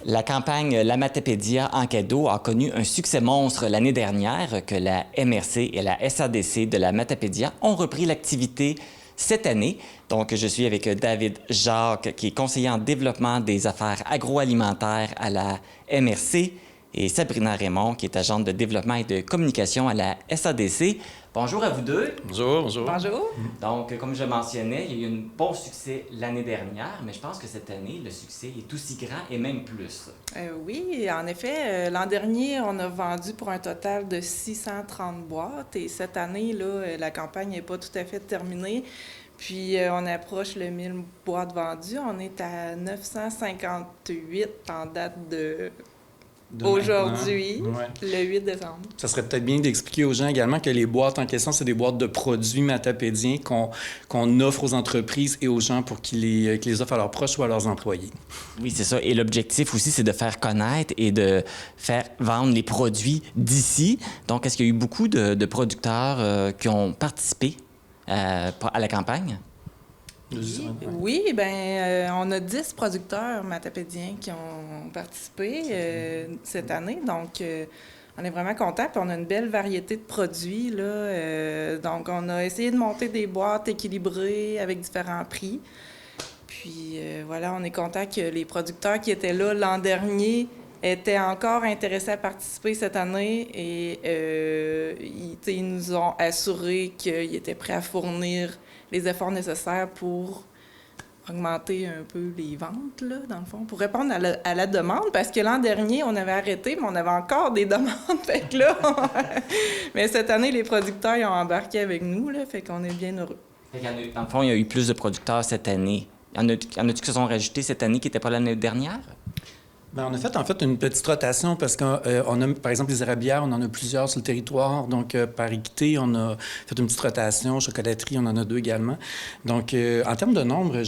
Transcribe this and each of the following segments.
La campagne La Matapédia en cadeau a connu un succès monstre l'année dernière que la MRC et la SADC de la Matapédia ont repris l'activité cette année. Donc, je suis avec David Jacques, qui est conseiller en développement des affaires agroalimentaires à la MRC, et Sabrina Raymond, qui est agente de développement et de communication à la SADC. Bonjour à vous deux. Bonjour, bonjour. Bonjour. Donc, comme je mentionnais, il y a eu un bon succès l'année dernière, mais je pense que cette année, le succès est aussi grand et même plus. Oui, en effet, l'an dernier, on a vendu pour un total de 630 boîtes et cette année, là, la campagne n'est pas tout à fait terminée. Puis, on approche le 1000 boîtes vendues. On est à 958 en date de aujourd'hui, le 8 décembre. Ça serait peut-être bien d'expliquer aux gens également que les boîtes en question, c'est des boîtes de produits matapédiens qu'on offre aux entreprises et aux gens pour qu'ils les offrent à leurs proches ou à leurs employés. Oui, c'est ça. Et l'objectif aussi, c'est de faire connaître et de faire vendre les produits d'ici. Donc, est-ce qu'il y a eu beaucoup de producteurs qui ont participé à la campagne? Oui, bien, on a 10 producteurs matapédiens qui ont participé cette année. Donc, on est vraiment contents. Puis, on a une belle variété de produits, là. Donc, on a essayé de monter des boîtes équilibrées avec différents prix. Puis, voilà, on est content que les producteurs qui étaient là l'an dernier étaient encore intéressés à participer cette année et ils nous ont assuré qu'ils étaient prêts à fournir les efforts nécessaires pour augmenter un peu les ventes, là, dans le fond, pour répondre à la demande, parce que l'an dernier, on avait arrêté, mais on avait encore des demandes, fait que là, mais cette année, les producteurs, ils ont embarqué avec nous, là, fait qu'on est bien heureux. Dans le fond, il y a eu plus de producteurs cette année. Y en a-tu qui se sont rajoutés cette année qui n'étaient pas l'année dernière? Bien, on a fait une petite rotation parce qu'on a, par exemple, les érablières, on en a plusieurs sur le territoire. Donc, par équité, on a fait une petite rotation. Chocolaterie, on en a 2 également. Donc, en termes de nombre,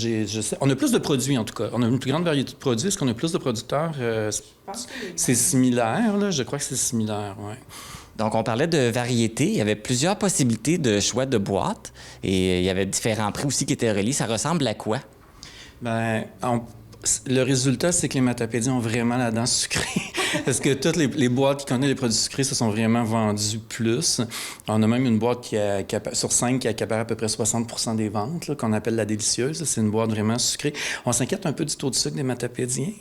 on a plus de produits, en tout cas. On a une plus grande variété de produits. Est-ce qu'on a plus de producteurs? C'est similaire, là. Je crois que c'est similaire, oui. Donc, on parlait de variété. Il y avait plusieurs possibilités de choix de boîtes et il y avait différents prix aussi qui étaient reliés. Ça ressemble à quoi? Bien, le résultat, c'est que les matapédiens ont vraiment la dent sucrée. Parce que toutes les boîtes qui contiennent les produits sucrés se sont vraiment vendues plus. On a même une boîte sur 5 qui accapare à peu près 60% des ventes, là, qu'on appelle la délicieuse. C'est une boîte vraiment sucrée. On s'inquiète un peu du taux de sucre des matapédiens.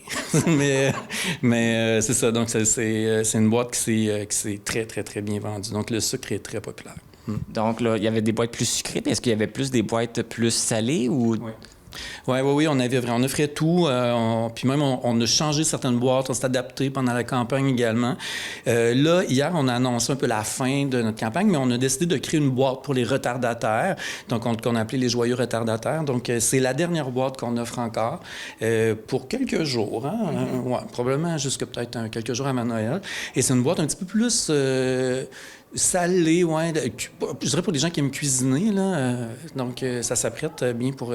mais c'est ça. Donc, c'est une boîte qui s'est très, très, très bien vendue. Donc, le sucre est très populaire. Donc, là, il y avait des boîtes plus sucrées. Est-ce qu'il y avait plus des boîtes plus salées ou... Oui, on offrait tout. Puis même, on a changé certaines boîtes, on s'est adapté pendant la campagne également. Là, hier, on a annoncé un peu la fin de notre campagne, mais on a décidé de créer une boîte pour les retardataires, donc qu'on a appelé les joyeux retardataires. Donc, c'est la dernière boîte qu'on offre encore pour quelques jours. Hein? Ouais, probablement jusqu'à peut-être quelques jours avant Noël. Et c'est une boîte un petit peu plus... salé, ouais. Je dirais pour les gens qui aiment cuisiner, là. Donc, ça s'apprête bien pour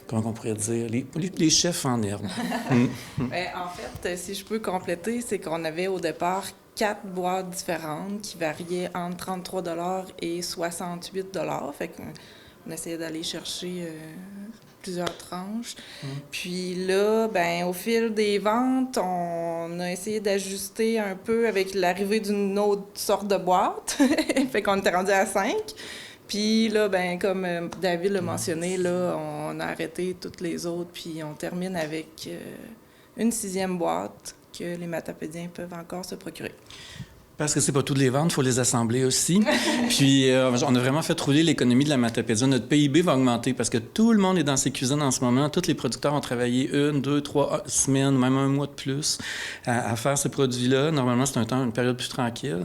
comment on pourrait dire? Les chefs en herbe. Bien, en fait, si je peux compléter, c'est qu'on avait au départ 4 boîtes différentes qui variaient entre 33 $ et 68 $. Fait qu'on essayait d'aller chercher plusieurs tranches. Puis là, ben au fil des ventes, on a essayé d'ajuster un peu avec l'arrivée d'une autre sorte de boîte. Fait qu'on était rendu à 5. Puis là, ben comme David l'a mentionné, là, on a arrêté toutes les autres, puis on termine avec une 6e boîte que les matapédiens peuvent encore se procurer. Parce que c'est pas toutes les ventes, il faut les assembler aussi. Puis, on a vraiment fait rouler l'économie de la Matapédia. Notre PIB va augmenter parce que tout le monde est dans ses cuisines en ce moment. Tous les producteurs ont travaillé 1, 2, 3 semaines, même un mois de plus à faire ces produits-là. Normalement, c'est une période plus tranquille.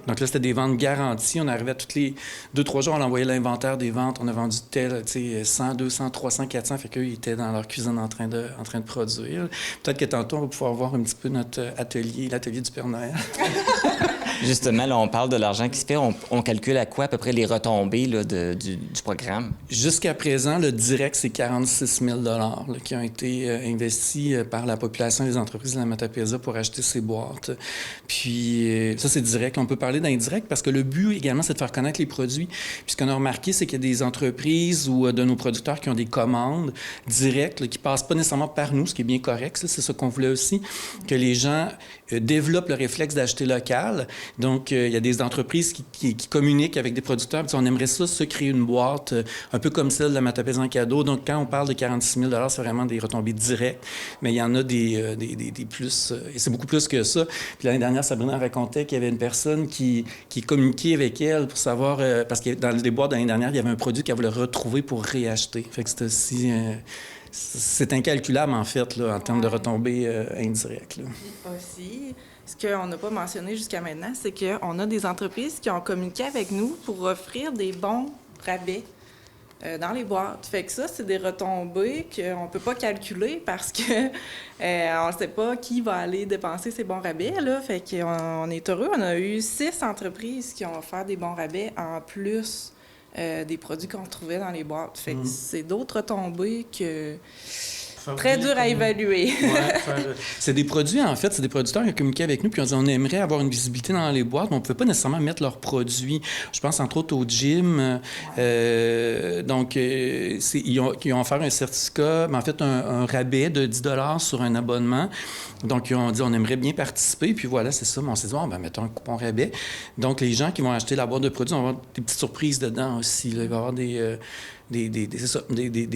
Donc là, c'était des ventes garanties. On arrivait à toutes les 2-3 jours, on envoyait l'inventaire des ventes. On a vendu tel, tu sais, 100, 200, 300, 400. Fait qu'eux, ils étaient dans leur cuisine en train de produire. Peut-être que tantôt, on va pouvoir voir un petit peu notre atelier, l'atelier du Père Noël. Justement, là, on parle de l'argent qui se fait. On calcule à quoi à peu près les retombées là, du programme? Jusqu'à présent, le direct, c'est 46 000 là, qui ont été investis par la population et les entreprises de la Matapédia pour acheter ces boîtes. Puis ça, c'est direct. On peut parler d'indirect parce que le but également, c'est de faire connaître les produits. Puis ce qu'on a remarqué, c'est qu'il y a des entreprises ou de nos producteurs qui ont des commandes directes là, qui ne passent pas nécessairement par nous, ce qui est bien correct. Ça, c'est ce qu'on voulait aussi, que les gens développent le réflexe d'acheter local. Donc, il y a des entreprises qui communiquent avec des producteurs. Puis, on aimerait ça, se créer une boîte un peu comme celle de la Matapédia en cadeau. Donc, quand on parle de 46 000 c'est vraiment des retombées directes. Mais il y en a des plus... et c'est beaucoup plus que ça. Puis l'année dernière, Sabrina racontait qu'il y avait une personne qui communiquait avec elle pour savoir... parce que dans les boîtes de l'année dernière, il y avait un produit qu'elle voulait retrouver pour réacheter. Fait que c'est aussi... c'est incalculable, en fait, là, en termes de retombées indirectes. Là. Aussi, ce qu'on n'a pas mentionné jusqu'à maintenant, c'est qu'on a des entreprises qui ont communiqué avec nous pour offrir des bons rabais dans les boîtes. Fait que ça, c'est des retombées qu'on ne peut pas calculer parce que on ne sait pas qui va aller dépenser ces bons rabais, là. Fait qu'on est heureux. On a eu 6 entreprises qui ont offert des bons rabais en plus des produits qu'on trouvait dans les boîtes. Fait que c'est d'autres retombées que... Très dur à évaluer. C'est des produits, en fait, c'est des producteurs qui ont communiqué avec nous puis on dit on aimerait avoir une visibilité dans les boîtes, mais on ne pouvait pas nécessairement mettre leurs produits. Je pense entre autres au gym. Donc, ils ont offert un certificat, mais en fait, un rabais de 10 $ sur un abonnement. Donc, ils ont dit on aimerait bien participer. Puis voilà, c'est ça. Mais on s'est dit, mettons un coupon rabais. Donc, les gens qui vont acheter la boîte de produits vont avoir des petites surprises dedans aussi. Là. Il va y avoir des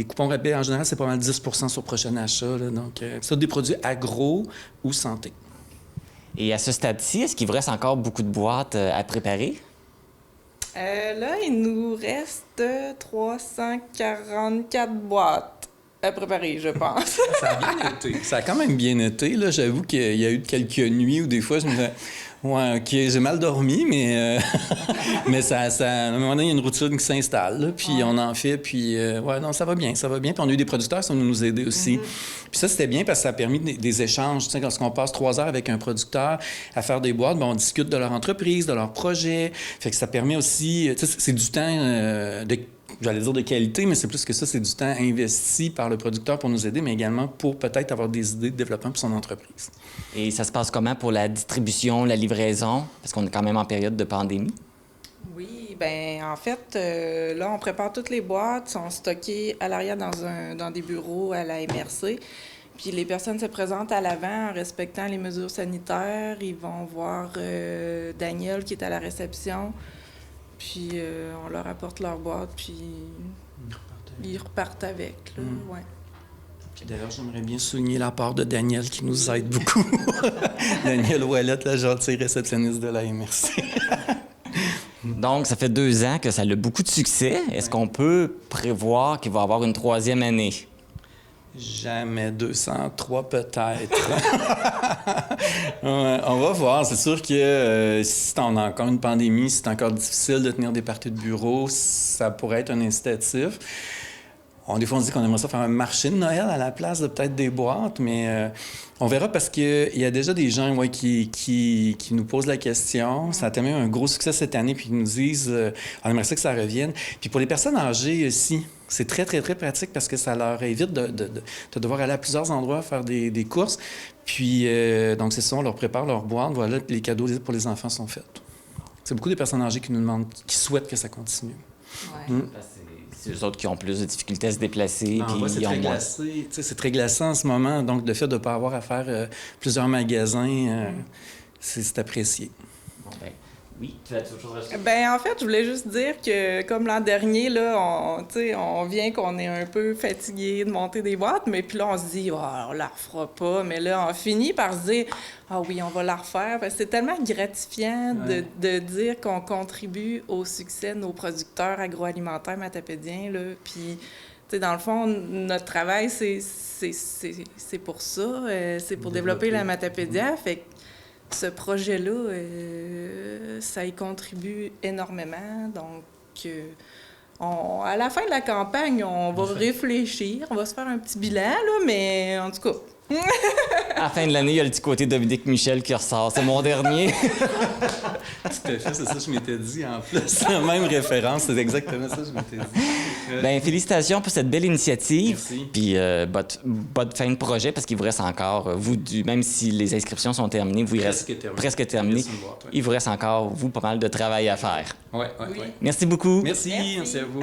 coupons rabais. En général, c'est pas mal 10 % sur prochain achat. Là. Donc, ça, des produits agro ou santé. Et à ce stade-ci, est-ce qu'il vous reste encore beaucoup de boîtes à préparer? Là, il nous reste 344 boîtes à préparer, je pense. Ça a bien été. Ça a quand même bien été. Là. J'avoue qu'il y a eu quelques nuits où des fois, je me disais... Ouais, OK, j'ai mal dormi, mais, mais ça, à un moment donné, il y a une routine qui s'installe, là, puis on en fait, puis non, ça va bien. Puis on a eu des producteurs qui sont venus nous aider aussi. Puis ça, c'était bien parce que ça a permis des échanges. Tu sais, lorsqu'on passe 3 heures avec un producteur à faire des boîtes, on discute de leur entreprise, de leur projet. Fait que ça permet aussi, tu sais, c'est du temps j'allais dire de qualité, mais c'est plus que ça, c'est du temps investi par le producteur pour nous aider, mais également pour peut-être avoir des idées de développement pour son entreprise. Et ça se passe comment pour la distribution, la livraison? Parce qu'on est quand même en période de pandémie. Oui, bien, en fait, là, on prépare toutes les boîtes, sont stockées à l'arrière dans des bureaux à la MRC. Puis les personnes se présentent à l'avant en respectant les mesures sanitaires. Ils vont voir Daniel qui est à la réception. Puis on leur apporte leur boîte, puis ils repartent avec. Là, ouais. Puis d'ailleurs, j'aimerais bien souligner la part de Daniel qui nous aide beaucoup. Daniel Ouellette, la gentille réceptionniste de la MRC. Donc, ça fait 2 ans que ça a beaucoup de succès. Est-ce qu'on peut prévoir qu'il va y avoir une 3e année? Jamais 203 peut-être. On va voir. C'est sûr que si on a encore une pandémie, c'est encore difficile de tenir des parties de bureau, ça pourrait être un incitatif. Des fois, on se dit qu'on aimerait ça faire un marché de Noël à la place de peut-être des boîtes, mais on verra parce qu'il y a déjà des gens qui nous posent la question. Ça a tellement eu un gros succès cette année, puis ils nous disent on aimerait ça que ça revienne. Puis pour les personnes âgées aussi, c'est très, très, très pratique parce que ça leur évite de devoir aller à plusieurs endroits faire des courses. Puis, donc, c'est ça, on leur prépare leur boîte. Voilà, puis les cadeaux pour les enfants sont faits. C'est beaucoup des personnes âgées qui nous demandent, qui souhaitent que ça continue. Ouais. C'est eux autres qui ont plus de difficultés à se déplacer. C'est très glacé. C'est très glaçant en ce moment. Donc, le fait de ne pas avoir à faire plusieurs magasins, c'est apprécié. Bon, ben, oui, tu as autre chose à rajouter? Ben en fait, je voulais juste dire que, comme l'an dernier, là, on vient qu'on est un peu fatigué de monter des boîtes, mais puis là, on se dit, on la refera pas. Mais là, on finit par se dire, oui, on va la refaire. Parce que c'est tellement gratifiant de dire qu'on contribue au succès de nos producteurs agroalimentaires matapédiens, là. Puis, dans le fond, notre travail, c'est pour ça. C'est pour développer la Matapédia. Fait que ce projet-là, ça y contribue énormment. Donc, à la fin de la campagne, on va réfléchir. On va se faire un petit bilan, là, mais en tout cas... À la fin de l'année, il y a le petit côté Dominique Michel qui ressort. C'est mon dernier. Tout à fait, c'est ça que je m'étais dit en plus. La même référence, c'est exactement ça que je m'étais dit. Bien, félicitations pour cette belle initiative. Merci. Puis, bonne fin de projet, parce qu'il vous reste encore, même si les inscriptions sont terminées, vous, il reste presque terminé. Il vous reste encore, pas mal de travail à faire. Oui. Merci beaucoup. Merci à vous.